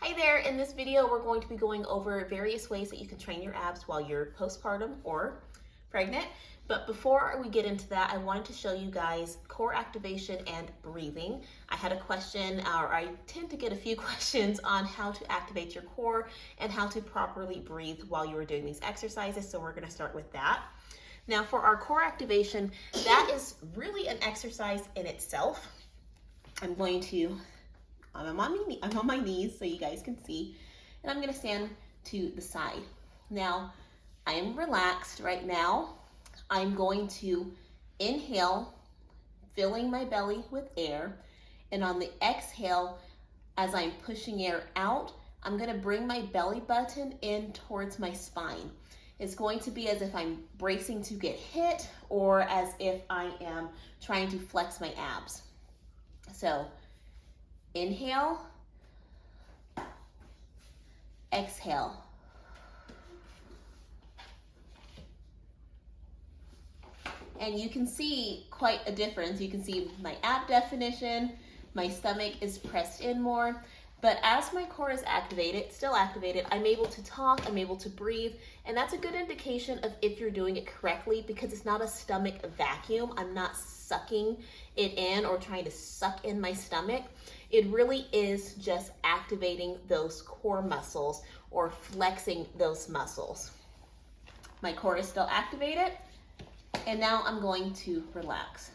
Hi there, in this video we're going to be going over various ways that you can train your abs while you're postpartum or pregnant. But before we get into that, I wanted to show you guys core activation and breathing. I had a question, or I tend to get a few questions on how to activate your core and how to properly breathe while you are doing these exercises, so we're going to start with that. Now for our core activation, that is really an exercise in itself. I'm on my knees so you guys can see, and I'm gonna stand to the side. Now, I am relaxed right now. I'm going to inhale, filling my belly with air, and on the exhale, as I'm pushing air out, I'm gonna bring my belly button in towards my spine. It's going to be as if I'm bracing to get hit or as if I am trying to flex my abs. So, inhale, exhale. And you can see quite a difference. You can see my ab definition, my stomach is pressed in more, but as my core is activated, still activated, I'm able to talk, I'm able to breathe, and that's a good indication of if you're doing it correctly because it's not a stomach vacuum. I'm not sucking it in or trying to suck in my stomach. It really is just activating those core muscles or flexing those muscles. My core is still activated, and now I'm going to relax.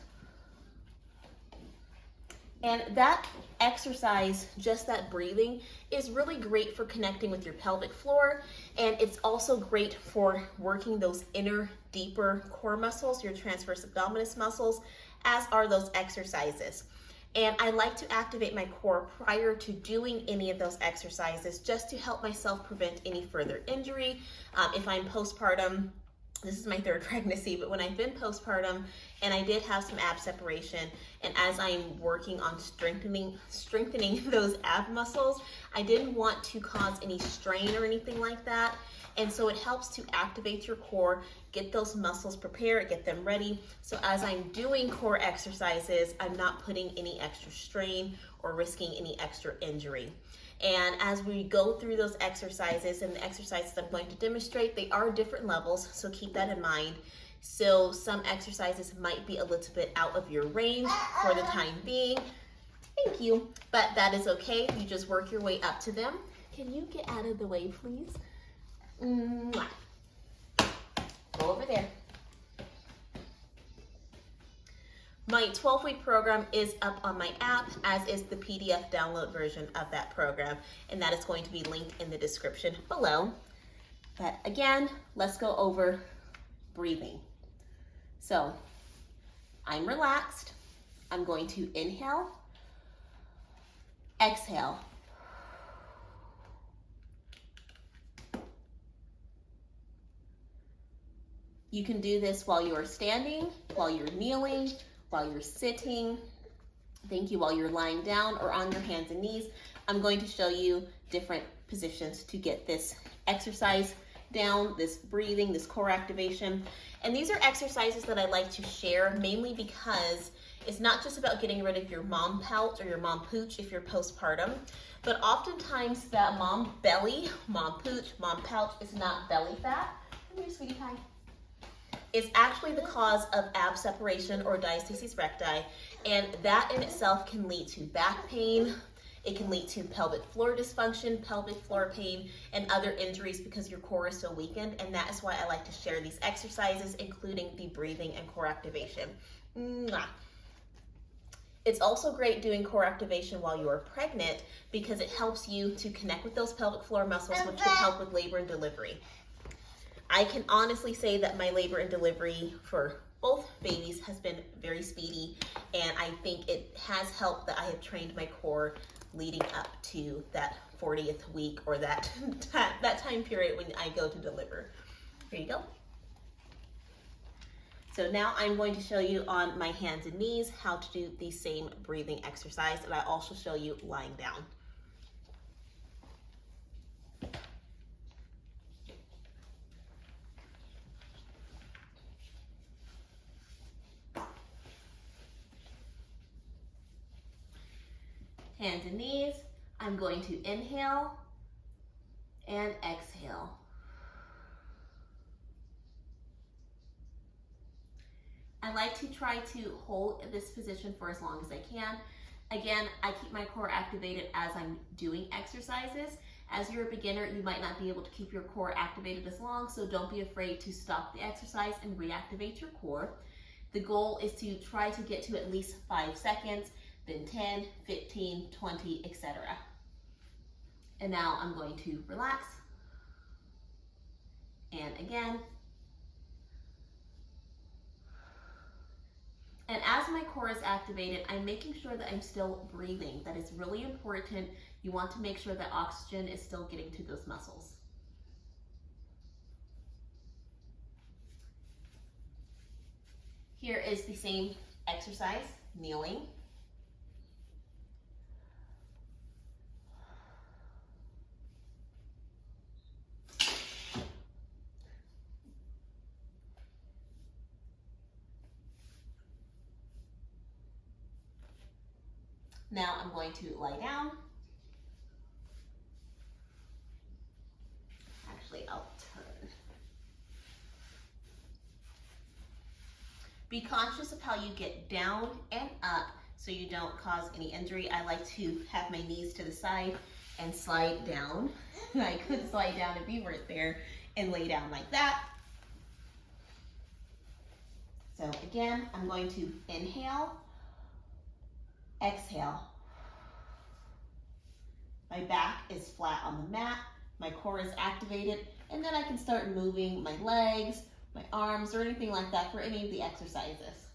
And that exercise, just that breathing, is really great for connecting with your pelvic floor, and it's also great for working those inner, deeper core muscles, your transverse abdominis muscles, as are those exercises. And I like to activate my core prior to doing any of those exercises just to help myself prevent any further injury. If I'm postpartum, this is my third pregnancy, but when I've been postpartum and I did have some ab separation, and as I'm working on strengthening those ab muscles, I didn't want to cause any strain or anything like that. And so it helps to activate your core, get those muscles prepared, get them ready. So as I'm doing core exercises, I'm not putting any extra strain or risking any extra injury. And as we go through those exercises, and the exercises I'm going to demonstrate, they are different levels, so keep that in mind. So some exercises might be a little bit out of your range for the time being. Thank you, but that is okay. You just work your way up to them. Can you get out of the way, please? Mwah. Go over there. My 12-week program is up on my app, as is the PDF download version of that program, and that is going to be linked in the description below. But again, let's go over breathing. So, I'm relaxed. I'm going to inhale, exhale. You can do this while you are standing, while you're kneeling, while you're sitting, while you're lying down or on your hands and knees. I'm going to show you different positions to get this exercise down, this breathing, this core activation. And these are exercises that I like to share mainly because it's not just about getting rid of your mom pouch or your mom pooch if you're postpartum, but oftentimes that mom belly, mom pooch, mom pouch is not belly fat. Come here, sweetie pie. It's actually the cause of ab separation or diastasis recti, and that in itself can lead to back pain. It can lead to pelvic floor dysfunction, pelvic floor pain, and other injuries because your core is so weakened, and that is why I like to share these exercises, including the breathing and core activation. Mwah. It's also great doing core activation while you are pregnant because it helps you to connect with those pelvic floor muscles, which can help with labor and delivery. I can honestly say that my labor and delivery for both babies has been very speedy, and I think it has helped that I have trained my core leading up to that 40th week or that time period when I go to deliver. Here you go. So now I'm going to show you on my hands and knees how to do the same breathing exercise, and I also show you lying down. Hands and knees. I'm going to inhale and exhale. I like to try to hold this position for as long as I can. Again, I keep my core activated as I'm doing exercises. As you're a beginner, you might not be able to keep your core activated as long, so don't be afraid to stop the exercise and reactivate your core. The goal is to try to get to at least 5 seconds, then 10, 15, 20, etc. And now I'm going to relax. And again. And as my core is activated, I'm making sure that I'm still breathing. That is really important. You want to make sure that oxygen is still getting to those muscles. Here is the same exercise, kneeling. Now I'm going to lie down. Actually, I'll turn. Be conscious of how you get down and up so you don't cause any injury. I like to have my knees to the side and slide down. I could slide down if you weren't there and lay down like that. So again, I'm going to inhale, exhale. My back is flat on the mat, my core is activated, and then I can start moving my legs, my arms, or anything like that for any of the exercises.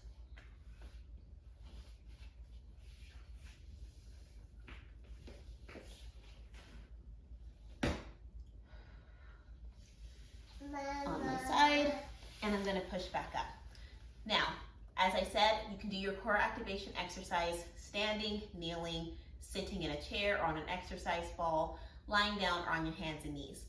On my side, and I'm going to push back up. Now, as I said, you can do your core activation exercise standing, kneeling, sitting in a chair or on an exercise ball, lying down or on your hands and knees.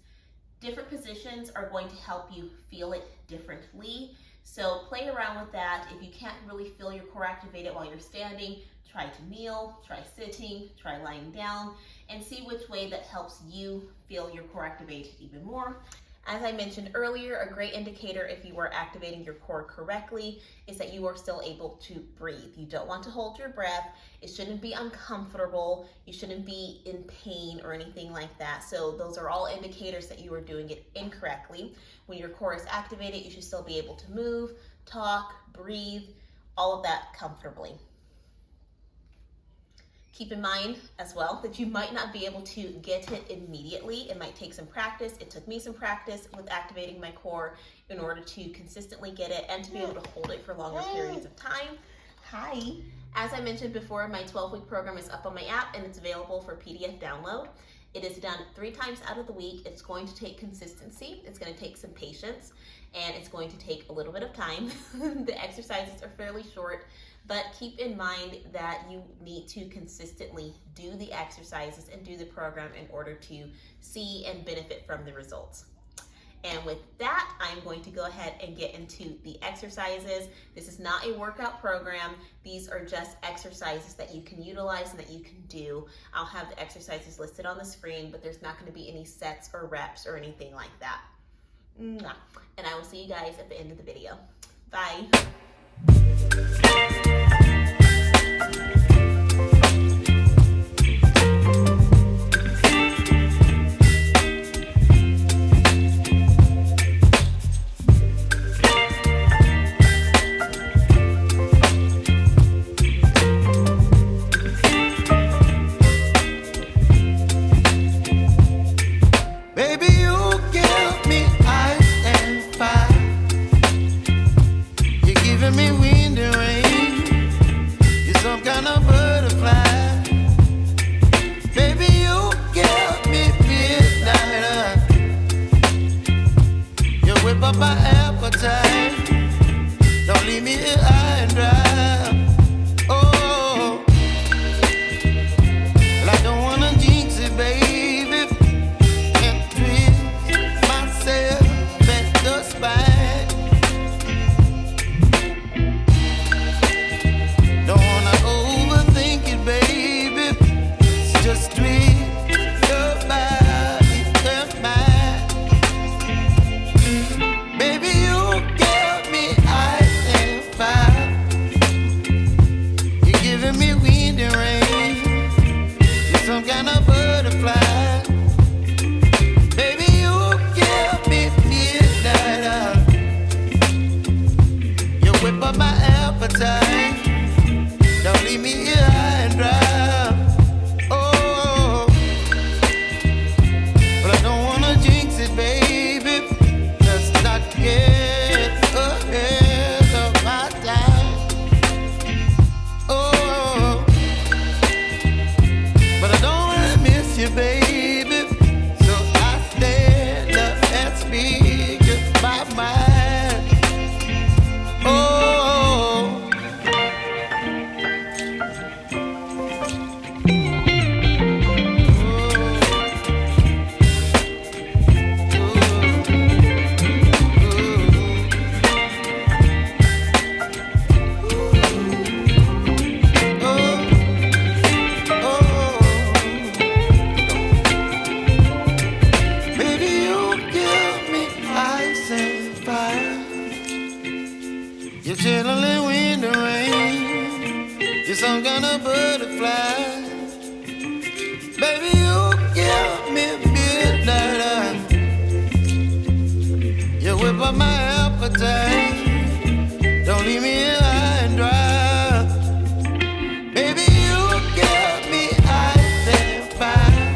Different positions are going to help you feel it differently. So play around with that. If you can't really feel your core activated while you're standing, try to kneel, try sitting, try lying down, and see which way that helps you feel your core activated even more. As I mentioned earlier, a great indicator if you are activating your core correctly is that you are still able to breathe. You don't want to hold your breath. It shouldn't be uncomfortable. You shouldn't be in pain or anything like that. So those are all indicators that you are doing it incorrectly. When your core is activated, you should still be able to move, talk, breathe, all of that comfortably. Keep in mind as well that you might not be able to get it immediately. It might take some practice. It took me some practice with activating my core in order to consistently get it and to be able to hold it for longer periods of time. Hi. As I mentioned before, my 12-week program is up on my app and it's available for PDF download. It is done 3 times out of the week. It's going to take consistency. It's going to take some patience, and it's going to take a little bit of time. The exercises are fairly short, but keep in mind that you need to consistently do the exercises and do the program in order to see and benefit from the results. And with that, I'm going to go ahead and get into the exercises. This is not a workout program. These are just exercises that you can utilize and that you can do. I'll have the exercises listed on the screen, but there's not going to be any sets or reps or anything like that. And I will see you guys at the end of the video. Bye. Giving me wind and rain. You're some kind of appetite. Don't leave me here high and dry. Baby, you give me ice and fire.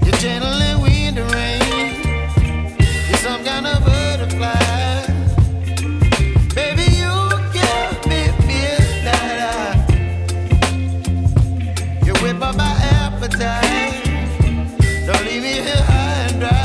You're channeling wind and rain. You're some kind of butterfly. Baby, you give me midnight. You whip up my appetite. Don't leave me here high and dry.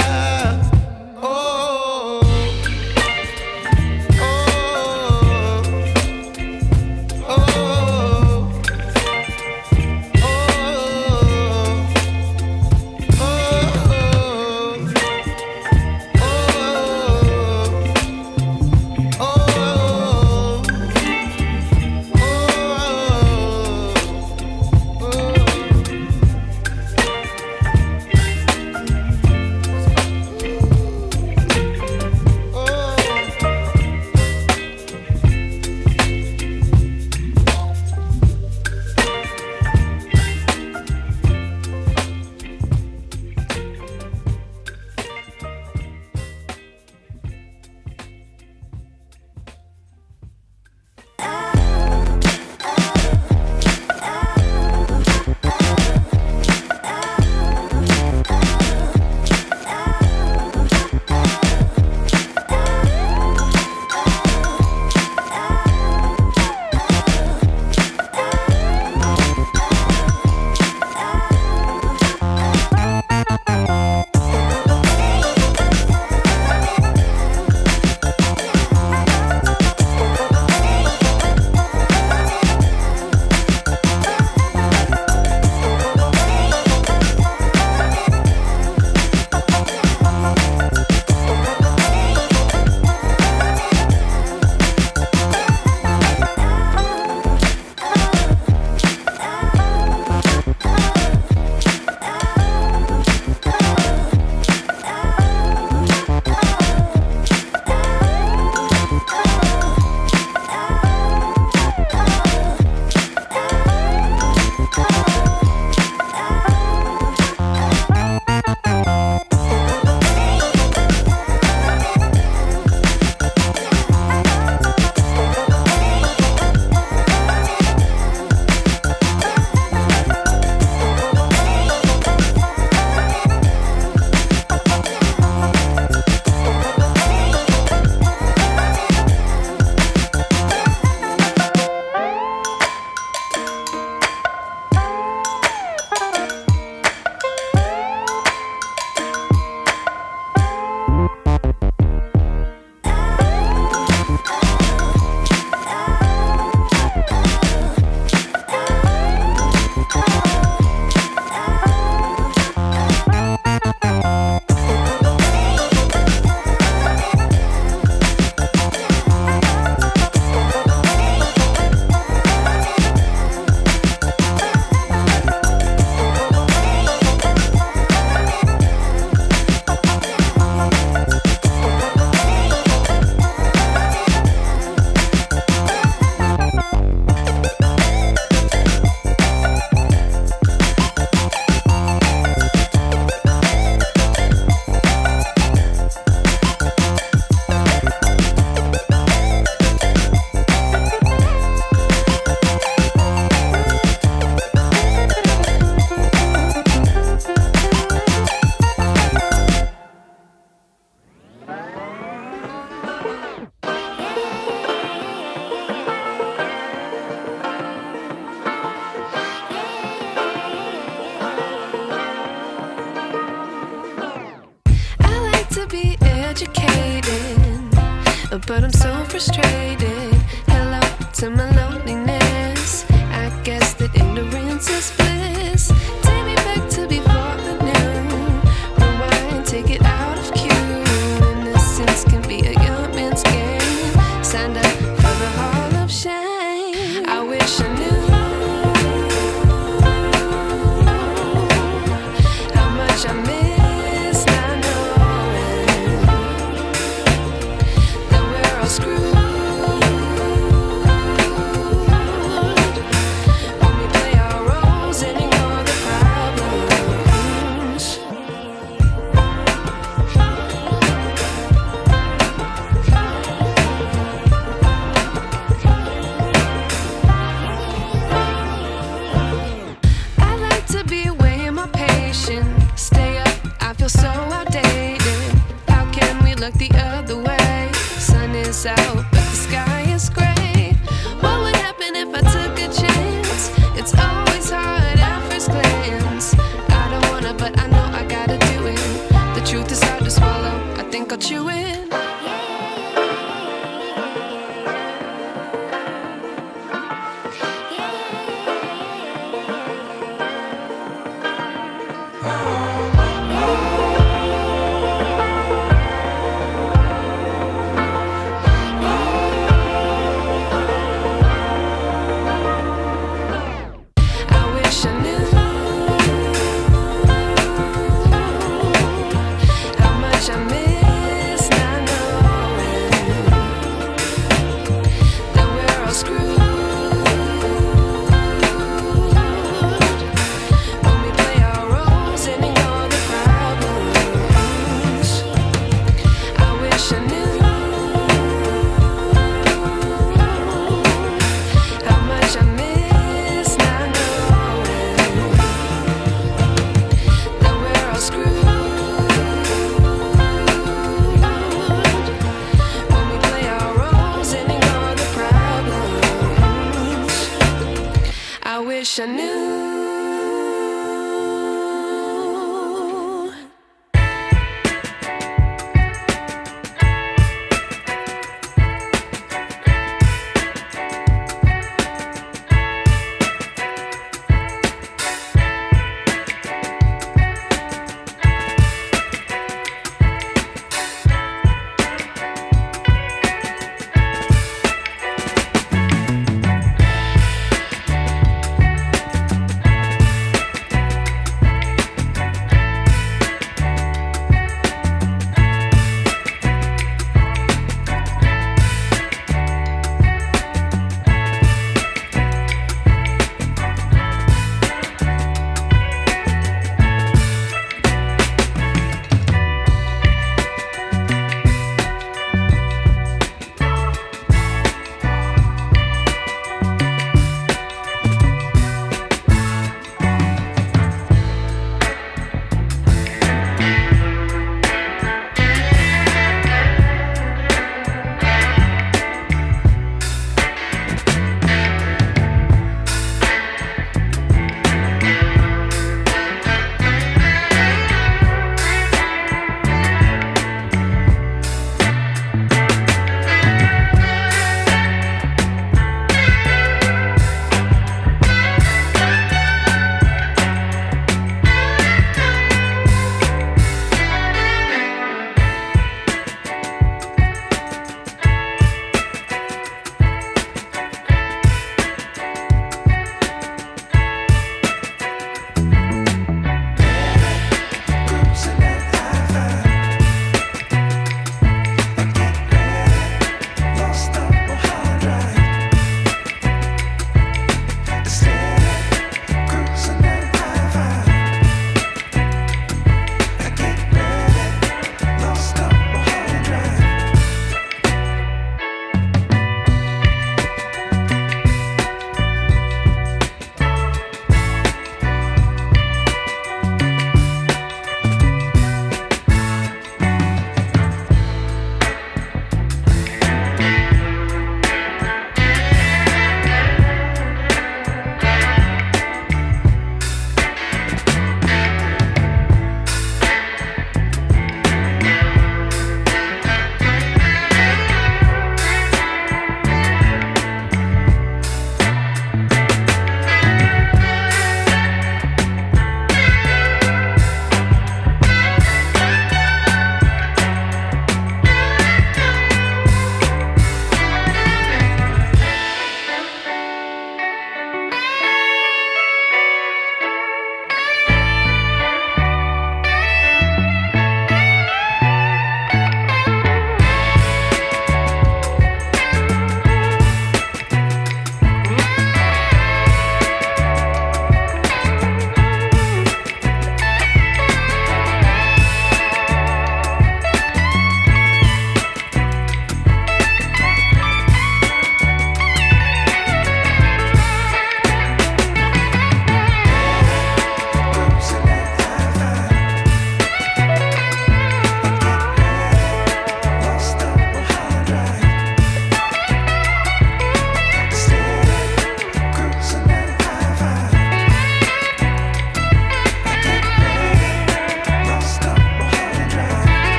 but I'm so frustrated. Hello to my loneliness. I guess that ignorance is bliss. Take me back to before I knew. Rewind, take it out of cue. Innocence can be a young man's game. Signed up for the hall of shame. I wish I knew how much I miss not knowing that we're all screwed. brought you in. I wish I knew how much I miss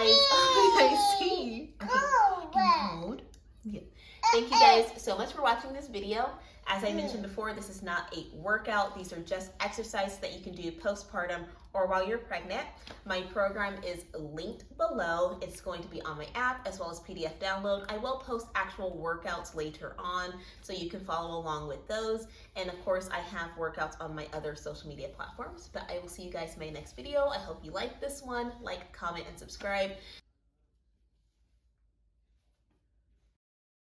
guys. I see. Okay. Yeah. Thank you guys so much for watching this video. As I mentioned before, this is not a workout. These are just exercises that you can do postpartum or while you're pregnant. My program is linked below. It's going to be on my app as well as PDF download. I will post actual workouts later on so you can follow along with those. And of course, I have workouts on my other social media platforms. But I will see you guys in my next video. I hope you like this one. Like, comment, and subscribe.